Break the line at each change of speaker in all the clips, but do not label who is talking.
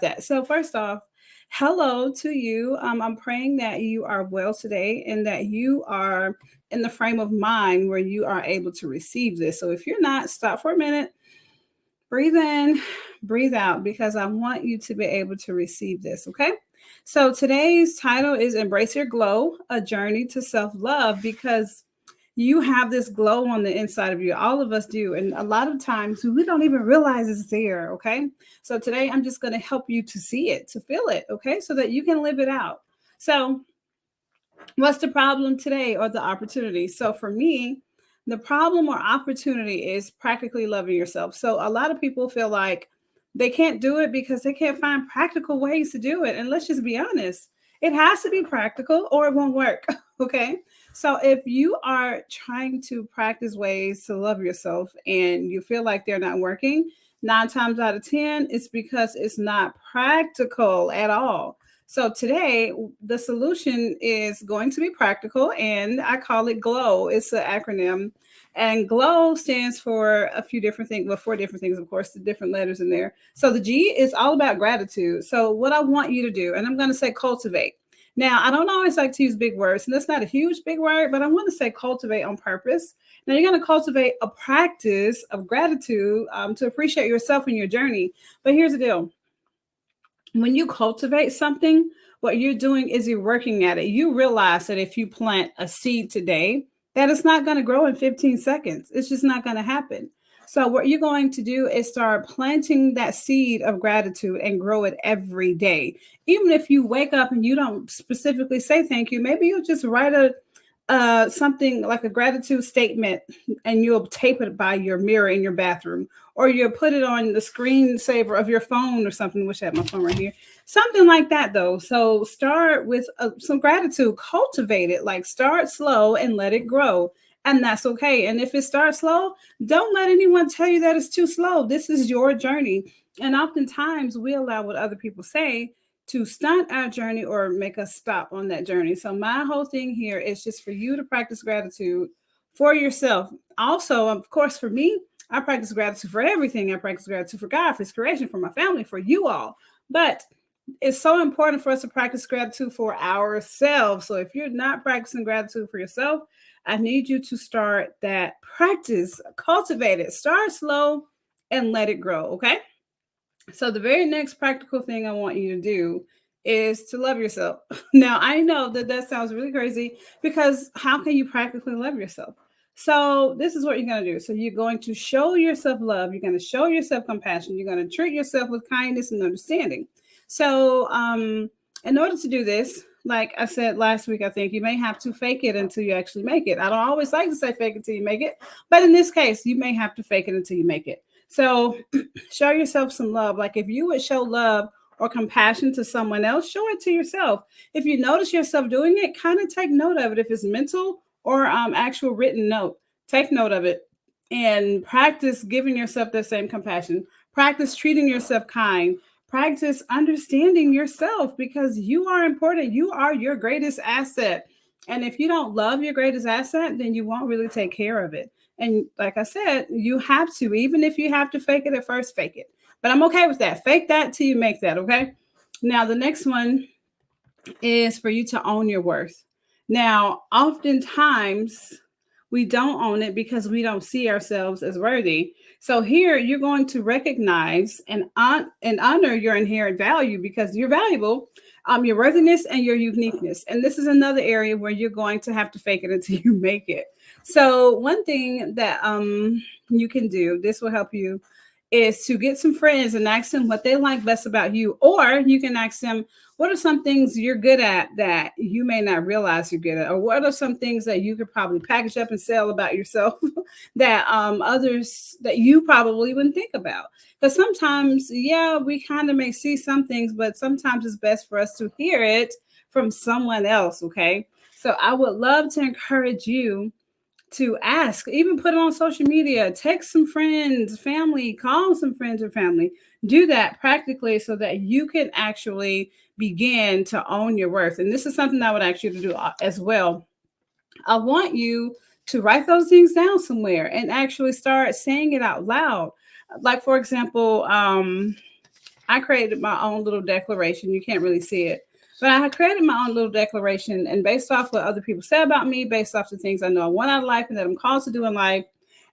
that. So, first off, hello to you. I'm praying that you are well today and that you are in the frame of mind where you are able to receive this. So, if you're not, stop for a minute, breathe in, breathe out, because I want you to be able to receive this. Okay. So, today's title is Embrace Your Glow, a journey to self love, because you have this glow on the inside of you. All of us do. And a lot of times we don't even realize it's there. Okay. So today I'm just going to help you to see it, to feel it. Okay. So that you can live it out. So, what's the problem today or the opportunity? So, for me, the problem or opportunity is practically loving yourself. So, a lot of people feel like they can't do it because they can't find practical ways to do it. And let's just be honest, it has to be practical or it won't work. Okay. So, if you are trying to practice ways to love yourself and you feel like they're not working, 9 times out of 10, it's because it's not practical at all. So today, the solution is going to be practical, and I call it GLOW. It's an acronym, and GLOW stands for a few different things. Well, four different things, of course, the different letters in there. So the G is all about gratitude. So what I want you to do, and I'm going to say cultivate. Now, I don't always like to use big words, and that's not a huge big word, but I want to say cultivate on purpose. Now, you're going to cultivate a practice of gratitude to appreciate yourself and your journey. But here's the deal: when you cultivate something, what you're doing is you're working at it. You realize that if you plant a seed today, that it's not going to grow in 15 seconds. It's just not going to happen. So, what you're going to do is start planting that seed of gratitude and grow it every day. Even if you wake up and you don't specifically say thank you, maybe you'll just write a something like a gratitude statement and you'll tape it by your mirror in your bathroom, or you'll put it on the screensaver of your phone or something. Wish I had my phone right here. Something like that, though. So start with some gratitude, cultivate it, like start slow and let it grow. And that's okay. And if it starts slow, don't let anyone tell you that it's too slow. This is your journey. And oftentimes we allow what other people say to stunt our journey or make us stop on that journey. So my whole thing here is just for you to practice gratitude for yourself. Also, of course, for me, I practice gratitude for everything. I practice gratitude for God, for His creation, for my family, for you all. But it's so important for us to practice gratitude for ourselves. So if you're not practicing gratitude for yourself, I need you to start that practice, cultivate it, start slow and let it grow. Okay. So the very next practical thing I want you to do is to love yourself. Now, I know that that sounds really crazy, because how can you practically love yourself? So this is what you're going to do. So you're going to show yourself love. You're going to show yourself compassion. You're going to treat yourself with kindness and understanding. So, in order to do this, like I said last week, I think you may have to fake it until you actually make it. I don't always like to say fake it until you make it, but in this case, you may have to fake it until you make it. So show yourself some love. Like if you would show love or compassion to someone else, show it to yourself. If you notice yourself doing it, kind of take note of it. If it's mental or actual written note, take note of it and practice giving yourself the same compassion. Practice treating yourself kind. Practice understanding yourself, because you are important. You are your greatest asset. And if you don't love your greatest asset, then you won't really take care of it. And like I said, you have to, even if you have to fake it at first, fake it. But I'm okay with that. Fake that till you make that, okay? Now, the next one is for you to own your worth. Now, oftentimes we don't own it because we don't see ourselves as worthy. So here you're going to recognize and honor your inherent value, because you're valuable, your worthiness and your uniqueness. And this is another area where you're going to have to fake it until you make it. So one thing that you can do, this will help you, is to get some friends and ask them what they like best about you. Or you can ask them, what are some things you're good at that you may not realize you're good at? Or what are some things that you could probably package up and sell about yourself that others that you probably wouldn't think about? Because sometimes, yeah, we kind of may see some things, but sometimes it's best for us to hear it from someone else. Okay. So I would love to encourage you to ask, even put it on social media, text some friends, family, call some friends or family. Do that practically so that you can actually begin to own your worth. And this is something I would ask you to do as well. I want you to write those things down somewhere and actually start saying it out loud. Like, for example, I created my own little declaration. You can't really see it, but I had created my own little declaration, and based off what other people say about me, based off the things I know I want out of life and that I'm called to do in life,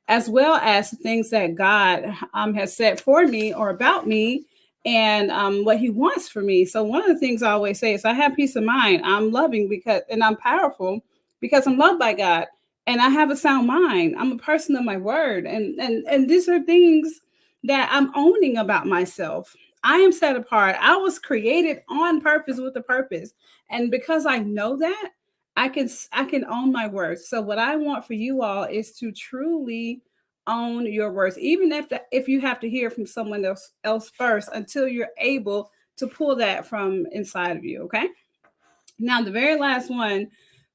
as well as the things that God has set for me or about me, and what He wants for me. So one of the things I always say is, I have peace of mind. I'm loving because, and I'm powerful because I'm loved by God, and I have a sound mind. I'm a person of my word, and these are things that I'm owning about myself. I am set apart. I was created on purpose with a purpose, and because I know that, I can own my worth. So what I want for you all is to truly own your worth, even if you have to hear from someone else first, until you're able to pull that from inside of you. Okay. Now the very last one,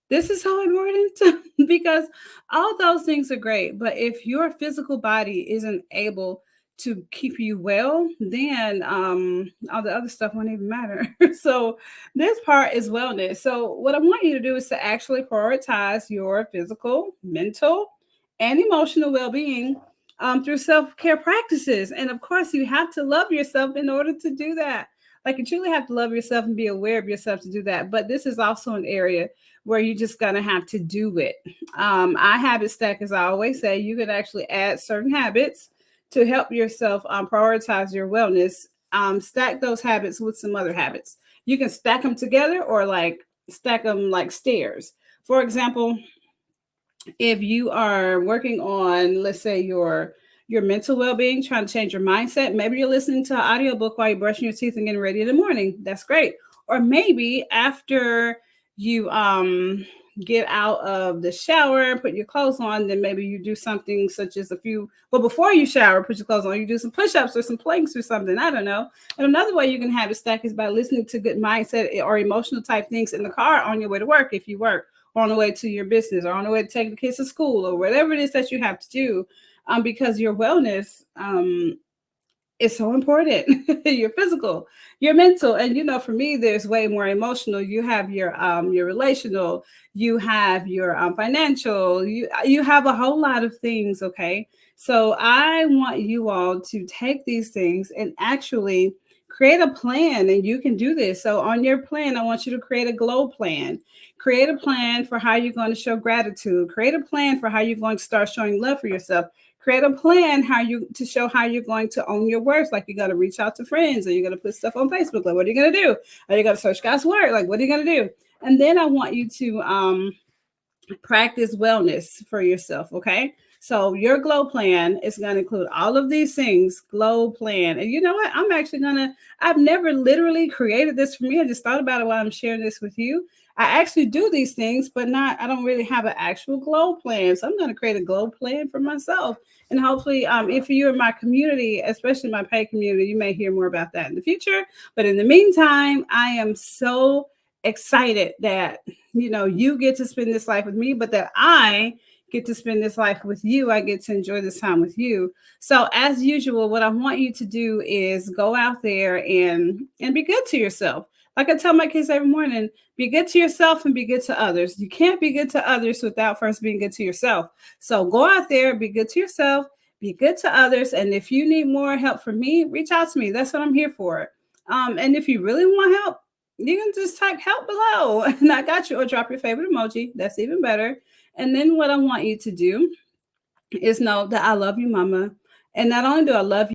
this is so important because all those things are great, but if your physical body isn't able to keep you well, then all the other stuff won't even matter. So this part is wellness. So what I want you to do is to actually prioritize your physical, mental, and emotional well-being through self-care practices. And of course, you have to love yourself in order to do that. Like, you truly have to love yourself and be aware of yourself to do that. But this is also an area where you're just gonna have to do it. I habit stack, as I always say, you can actually add certain habits to help yourself prioritize your wellness. Stack those habits with some other habits. You can stack them together, or like stack them like stairs. For example, if you are working on, let's say, your mental well-being, trying to change your mindset, maybe you're listening to an audiobook while you're brushing your teeth and getting ready in the morning. That's great. Or maybe after you get out of the shower, put your clothes on, then maybe you do something such as but before you shower, put your clothes on, you do some push-ups or some planks or something. I don't know. And another way you can have it stack is by listening to good mindset or emotional type things in the car on your way to work, if you work, or on the way to your business, or on the way to take the kids to school, or whatever it is that you have to do, because your wellness is so important. Your physical, your mental, and for me, there's way more emotional. You have your relational, you have your financial, you have a whole lot of things. Okay, so I want you all to take these things and actually create a plan, and you can do this. So on your plan, I want you to create a glow plan. Create a plan for how you're going to show gratitude. Create a plan for how you're going to start showing love for yourself. Create a plan to show how you're going to own your worth. Like, you're going to reach out to friends, or you're going to put stuff on Facebook. Like, what are you going to do? Are you going to search God's word? Like, what are you going to do? And then I want you to practice wellness for yourself. Okay. So your glow plan is going to include all of these things. Glow plan. And you know what? I've never literally created this for me. I just thought about it while I'm sharing this with you. I actually do these things, but I don't really have an actual glow plan. So I'm going to create a glow plan for myself. And hopefully, if you're in my community, especially my paid community, you may hear more about that in the future. But in the meantime, I am so excited that you get to spend this life with me, but that I get to spend this life with you. I get to enjoy this time with you. So as usual, what I want you to do is go out there and be good to yourself. Like I tell my kids every morning, be good to yourself and be good to others. You can't be good to others without first being good to yourself. So go out there, be good to yourself, be good to others. And if you need more help from me, reach out to me. That's what I'm here for. And if you really want help, you can just type help below and I got you, or drop your favorite emoji. That's even better. And then what I want you to do is know that I love you, mama. And not only do I love